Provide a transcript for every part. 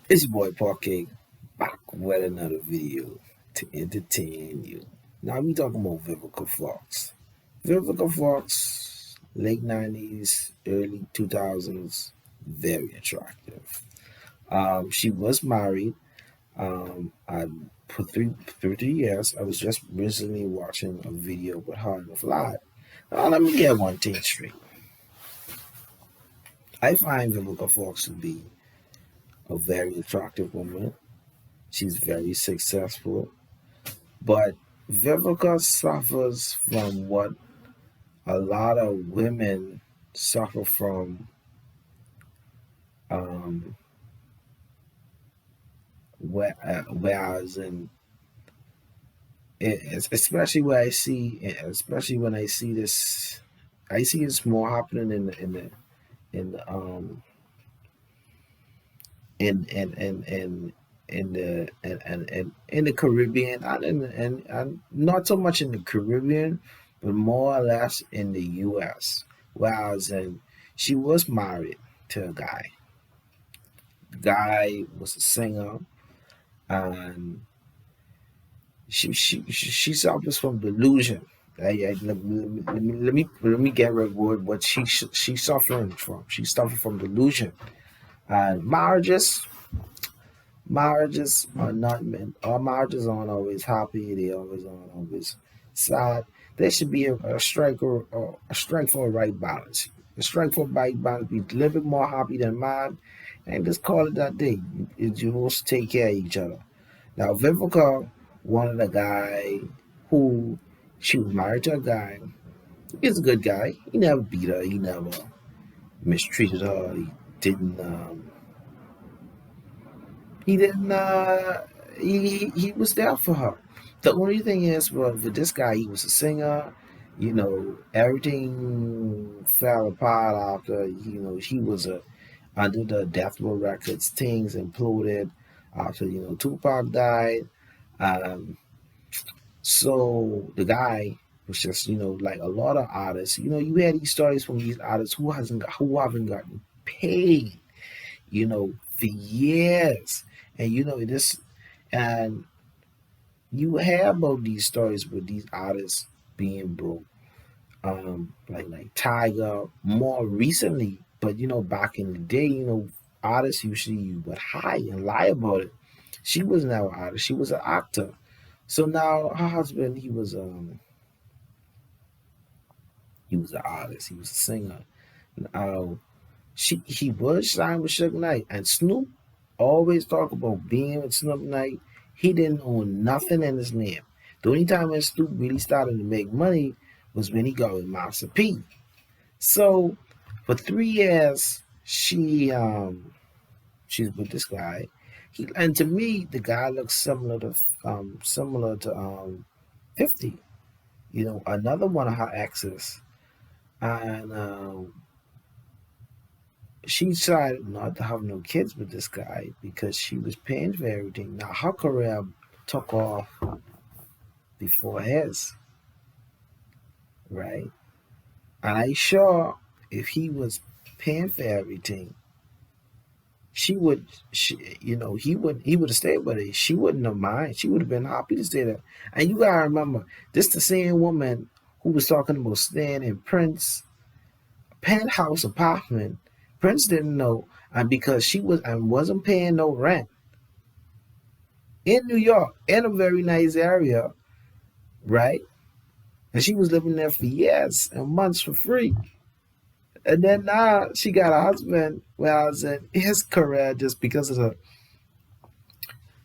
It's your boy Parquet back with another video to entertain you. Now we talking about Vivica Fox. Vivica Fox, late 90s, early 2000s, very attractive. She was married. I for 3 years. I was just recently watching a video with her in the fly. Now let me get one thing straight. I find Vivica Fox to be a very attractive woman. She's very successful. But Vivica suffers from what a lot of women suffer from, um, whereas especially where I see, especially when I see this, I see it's more happening in the in in the and in the Caribbean and not so much in the Caribbean, but more or less in the U.S. Whereas she was married to a guy. The guy was a singer, and she suffers from delusion. Let me get rid of what she's suffering from. She's suffering from delusion, and marriages are not meant. Our marriages aren't always happy. They always aren't always sad. There should be a strike or a strike for a right balance. A strike for a right balance. Be a little bit more happy than mine, and just call it that day. You both take care of each other. Now, Vivica wanted a guy who she was married to a guy. He's a good guy. He never beat her. He never mistreated her. Didn't he didn't he was there for her. The only thing is, well, for this guy, he was a singer. Everything fell apart after he was under the Death Row Records. Things imploded after Tupac died. Um, so the guy was just like a lot of artists. You hear these stories from these artists who haven't gotten paid for years. And this, and you hear about these stories with these artists being broke, like Tiger more recently. But back in the day, artists usually would hide and lie about it. She was never an artist; she was an actor. So now her husband, he was an artist, he was a singer. Now he was signed with Suge Knight, and Snoop always talk about being with Snoop Knight. He didn't own nothing in his name. The only time when Snoop really started to make money was when he got with Master P. So for 3 years, she's with this guy. And to me, the guy looks similar to 50. Another one of her exes, and she decided not to have no kids with this guy because she was paying for everything. Now her career took off before his, right? And I sure if he was paying for everything, she would, he would have stayed with her. She wouldn't have mind. She would have been happy to stay there. And you gotta remember, this the same woman who was talking about staying in Prince penthouse apartment. Prince didn't know, and because she wasn't paying no rent in New York, in a very nice area, right? And she was living there for years and months for free. And then now she got a husband. Well, I said his career just because of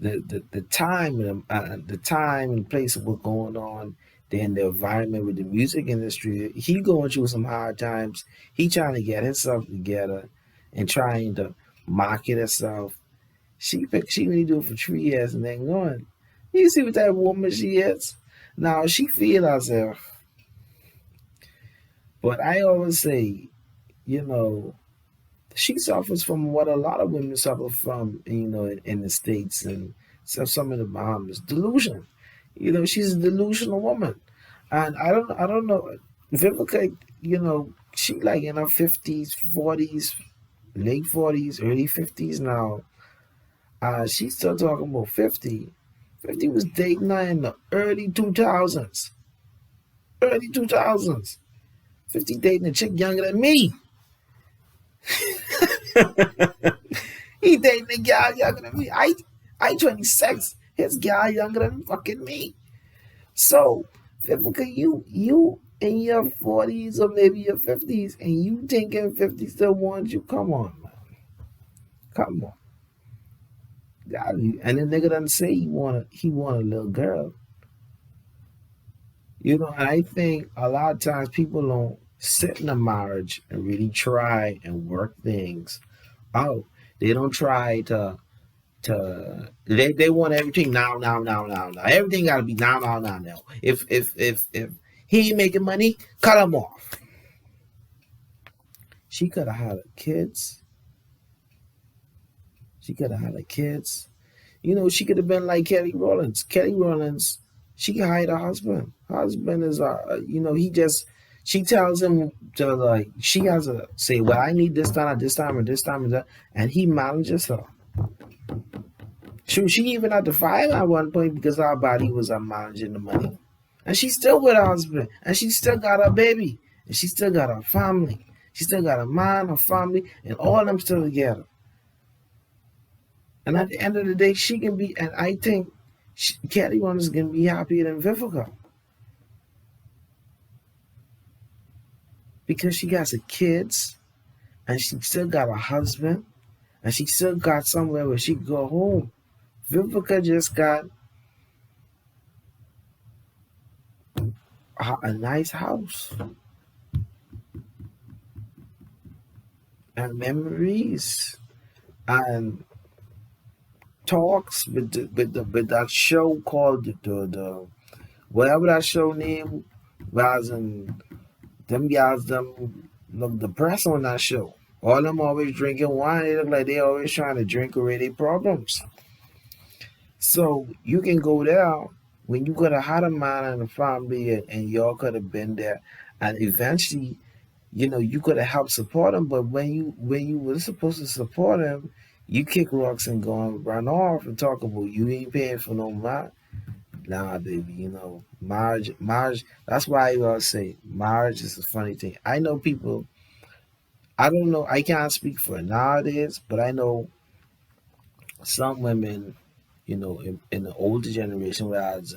the time and the time and place of what's going on, then the environment with the music industry. He going through some hard times. He trying to get himself together and trying to market herself. She only do it for 3 years and then going. You see what type of woman she is. Now she feel herself, but I always say, you know, she suffers from what a lot of women suffer from, in the States and some in the Bahamas, delusion. She's a delusional woman, and I don't know. Vivica, she like in her 50s, 40s, late 40s, early 50s now, She's still talking about 50. 50 was dating her in the early 2000s. Early 2000s. 50 dating a chick younger than me. He dating a gal younger than me. I 26. His gal younger than fucking me. So, Vivica, you in your 40s or maybe your 50s, and you thinking 50 still wants you? Come on, man. Come on. And the nigga doesn't say he want a little girl. You know, and I think a lot of times people don't sit in a marriage and really try and work things out. They don't try to, they want everything now. Everything gotta be now. If he ain't making money, cut him off. She could have had kids. She could have had kids. You know, she could have been like Kelly Rollins. Kelly Rollins, she hired a husband. Her husband is, he just, she tells him to, like, she has to say, well, I need this time at this time and this time and that, and he manages her. She even had to fire at one point because her body was managing the money. And she's still with her husband, and she still got her baby, and she still got her family. She still got her man, her family, and all of them still together. And at the end of the day, she can be, and I think Kelly One is going to be happier than Vivica because she got her kids, and she still got a husband, and she still got somewhere where she can go home. Vivica just got a nice house and memories and talks with that show called the whatever that show name was, and them guys them look depressed on that show. All them always drinking wine. They look like they always trying to drink away their problems. So you can go there when you could have had a man and a family, and y'all could have been there, and eventually, you could have helped support him. But when you were supposed to support him, you kick rocks and go and run off and talk about you ain't paying for no man. Nah, baby, marriage. That's why I always say marriage is a funny thing. I know people. I don't know. I can't speak for nowadays, but I know some women, in the older generation, whereas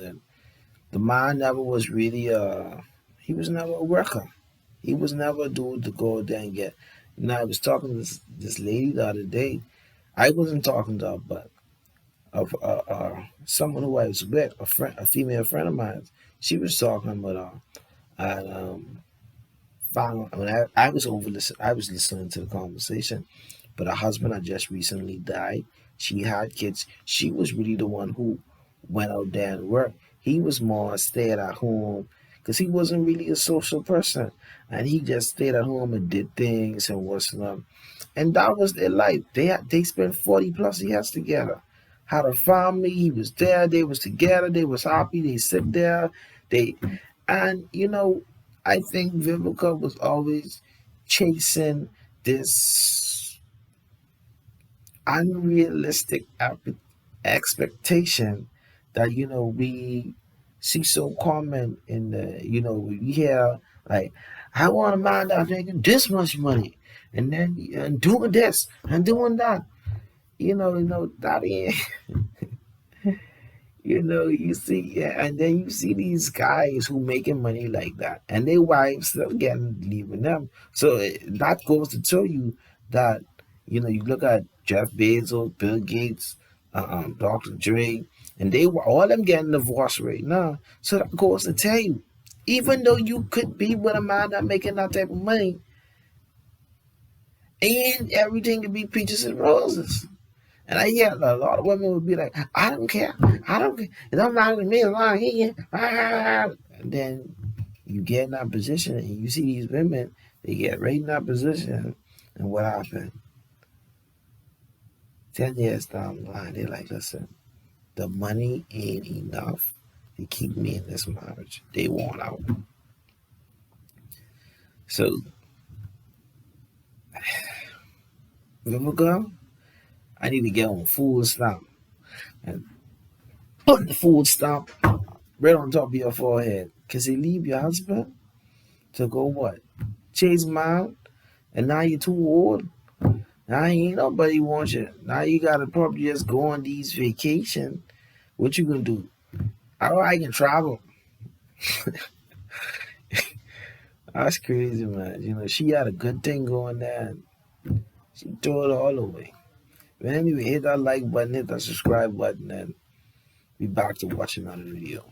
the man never was really he was never a worker. He was never a dude to go there and get. I was talking to this lady the other day. I wasn't talking to her, but of someone who I was with, a female friend of mine. She was talking about her, and found when I was I was listening to the conversation, but her husband had just recently died. She had kids. She was really the one who went out there and worked. He was more stayed at home because he wasn't really a social person, and he just stayed at home and did things and was and that was their life. They spent 40+ years together. Had a family. He was there. They was together. They was happy. They sit there. They and I think Vivica was always chasing this unrealistic expectation that we see so common in the we hear like, I want a man that's making this much money, and then and doing this and doing that. That ain't. You see, yeah, and then you see these guys who making money like that, and their wives still getting leaving them. So that goes to tell you that you look at Jeff Bezos, Bill Gates, Dr. Dre, and they were all them getting divorced right now. So that goes to tell you, even though you could be with a man that making that type of money, and everything could be peaches and roses. And I hear a lot of women would be like, I don't care. I don't care. It don't matter to me as long as he. And then you get in that position and you see these women, they get right in that position. And what happened? 10 years down the line, they're like, listen, the money ain't enough to keep me in this marriage. They want out. So, little girl, I need to get on full stop and put the full stop right on top of your forehead. Cause you leave your husband to go what? Chase mine, and now you're too old. Now ain't nobody wants you. Now you gotta probably just go on these vacation. What you gonna do? Oh, I can travel. That's crazy, man. She had a good thing going there. She threw it all away. But anyway, hit that like button, hit that subscribe button, and be back to watch another video.